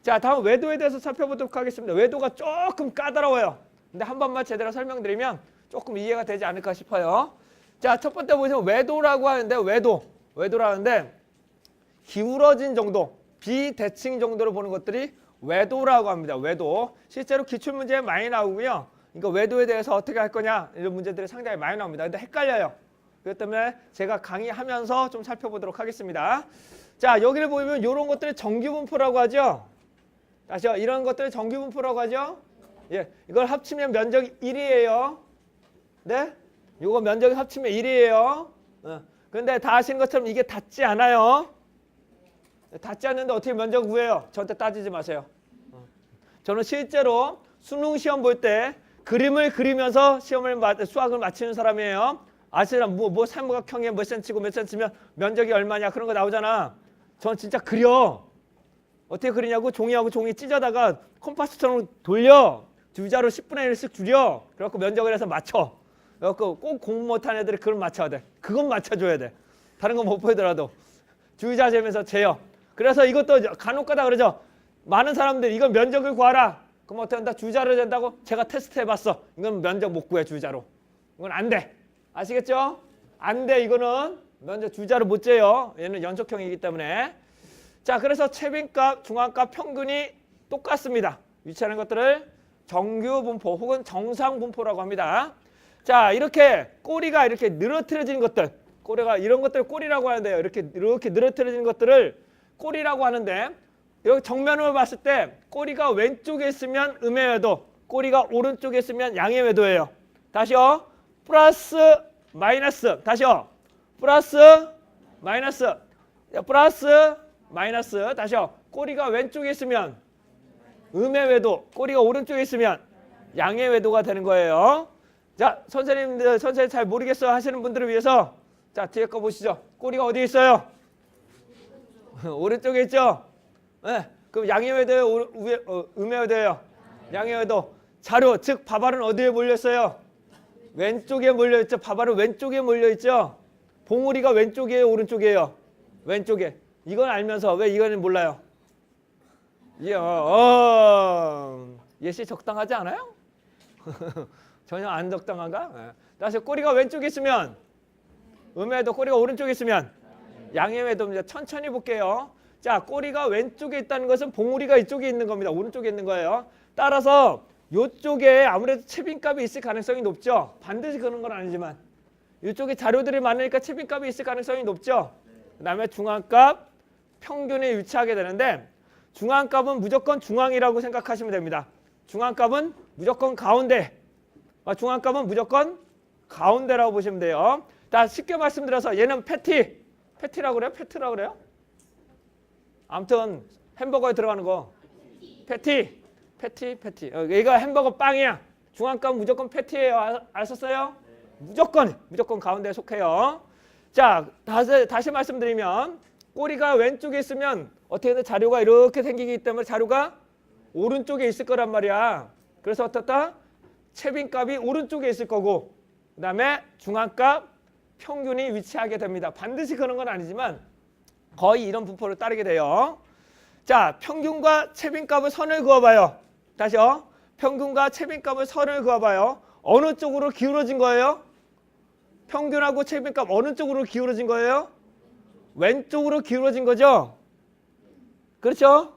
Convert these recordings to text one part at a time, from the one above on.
자, 다음 외도에 대해서 살펴보도록 하겠습니다. 외도가 조금 까다로워요. 근데 한 번만 제대로 설명드리면 조금 이해가 되지 않을까 싶어요. 자, 첫 번째 보시면 외도라고 하는데 외도라는데 기울어진 정도, 비대칭 정도로 보는 것들이 외도라고 합니다. 외도. 실제로 기출문제에 많이 나오고요. 이거 외도에 대해서 어떻게 할 거냐 이런 문제들이 상당히 많이 나옵니다. 근데 헷갈려요. 그렇기 때문에 제가 강의하면서 좀 살펴보도록 하겠습니다. 자, 여기를 보면 이런 것들이 정규분포라고 하죠. 다시요. 이런 것들을 정규분포라고 하죠. 예, 이걸 합치면 면적이 1이에요. 네? 이거 면적이 합치면 1이에요. 그런데 다 아시는 것처럼 이게 닿지 않아요. 닿지 않는데 어떻게 면적 구해요? 저한테 따지지 마세요. 저는 실제로 수능 시험 볼 때 그림을 그리면서 수학을 맞히는 사람이에요. 아시나 뭐 삼각형에 몇 cm고 몇 cm면 면적이 얼마냐 그런 거 나오잖아. 전 진짜 그려. 어떻게 그리냐고 종이하고 종이 찢어다가 컴파스처럼 돌려. 주자로 10분의 1씩 줄여. 그래갖고 면적을 해서 맞춰. 그래갖고 꼭 공부 못한 애들이 그걸 맞춰야 돼. 그건 맞춰줘야 돼. 다른 건 못 보이더라도. 주자 재면서 재요. 그래서 이것도 간혹가다 그러죠. 많은 사람들이 이건 면적을 구하라. 그럼 어떻게 한다? 주자를 잰다고? 제가 테스트 해봤어. 이건 면적 못 구해 주자로. 이건 안 돼. 아시겠죠? 안 돼. 이거는 면적 주자로 못 재요. 얘는 연속형이기 때문에. 자, 그래서 최빈값, 중앙값, 평균이 똑같습니다. 위치하는 것들을 정규분포 혹은 정상분포라고 합니다. 자, 이렇게 꼬리가 이렇게 늘어뜨려지는 것들, 꼬리가 이런 것들을 꼬리라고 하는데요. 이렇게 늘어뜨려지는 것들을 꼬리라고 하는데, 여기 정면으로 봤을 때 꼬리가 왼쪽에 있으면 음의 외도, 꼬리가 오른쪽에 있으면 양의 외도예요. 다시요. 플러스 마이너스. 다시요. 플러스 마이너스. 플러스 마이너스. 다시요. 꼬리가 왼쪽에 있으면 음의 외도, 꼬리가 오른쪽에 있으면 양의 외도가 되는 거예요. 자, 선생님 잘 모르겠어 하시는 분들을 위해서 자, 뒤에 거 보시죠. 꼬리가 어디에 있어요? 오른쪽에 있죠? 네. 그럼 양의 외도예요? 음의 외도예요? 양의 외도. 자료, 즉 밥알은 어디에 몰렸어요? 왼쪽에 몰려있죠. 밥알은 왼쪽에 몰려있죠. 봉우리가 왼쪽이에요? 오른쪽이에요? 왼쪽에. 이건 알면서 왜 이거는 몰라요? 예시 적당하지 않아요? 전혀 안 적당한가? 네. 다시 꼬리가 왼쪽에 있으면 음의 외도, 꼬리가 오른쪽에 있으면 양의 외도입니다. 천천히 볼게요. 자, 꼬리가 왼쪽에 있다는 것은 봉우리가 이쪽에 있는 겁니다. 오른쪽에 있는 거예요. 따라서 이쪽에 아무래도 채빈값이 있을 가능성이 높죠. 반드시 그런 건 아니지만 이쪽에 자료들이 많으니까 채빈값이 있을 가능성이 높죠. 그 다음에 중앙값, 평균에 위치하게 되는데 중앙값은 무조건 중앙이라고 생각하시면 됩니다. 중앙값은 무조건 가운데. 중앙값은 무조건 가운데라고 보시면 돼요. 자, 쉽게 말씀드려서 얘는 패티라고 그래요? 패트라고 그래요? 아무튼 햄버거에 들어가는 거. 패티. 얘가 햄버거 빵이야. 중앙값은 무조건 패티예요. 아셨어요? 무조건 가운데에 속해요. 자, 다시 말씀드리면 꼬리가 왼쪽에 있으면 어떻게든 자료가 이렇게 생기기 때문에 자료가 오른쪽에 있을 거란 말이야. 그래서 어떻다? 채빈값이 오른쪽에 있을 거고 그 다음에 중앙값, 평균이 위치하게 됩니다. 반드시 그런 건 아니지만 거의 이런 분포를 따르게 돼요. 자, 평균과 채빈값을 선을 그어봐요. 다시요. 평균과 채빈값을 선을 그어봐요. 어느 쪽으로 기울어진 거예요? 평균하고 채빈값 어느 쪽으로 기울어진 거예요? 왼쪽으로 기울어진 거죠? 그렇죠?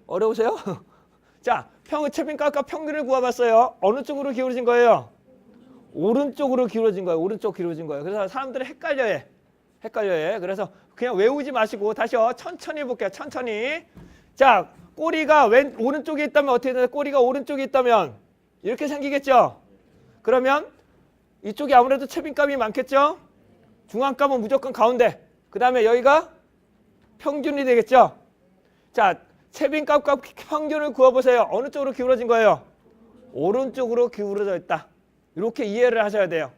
어려우세요? 자, 채빈값과 평균을 구해봤어요. 어느 쪽으로 기울어진 거예요? 오른쪽으로 기울어진 거예요. 오른쪽 기울어진 거예요. 그래서 사람들이 헷갈려해. 그래서 그냥 외우지 마시고 다시요. 천천히 볼게요. 천천히. 자, 꼬리가 오른쪽에 있다면 어떻게 되나요? 꼬리가 오른쪽에 있다면 이렇게 생기겠죠? 그러면 이쪽이 아무래도 채빈값이 많겠죠? 중앙값은 무조건 가운데. 그 다음에 여기가 평균이 되겠죠? 자, 채빈값과 평균을 구해보세요. 어느 쪽으로 기울어진 거예요? 오른쪽으로 기울어져 있다. 이렇게 이해를 하셔야 돼요.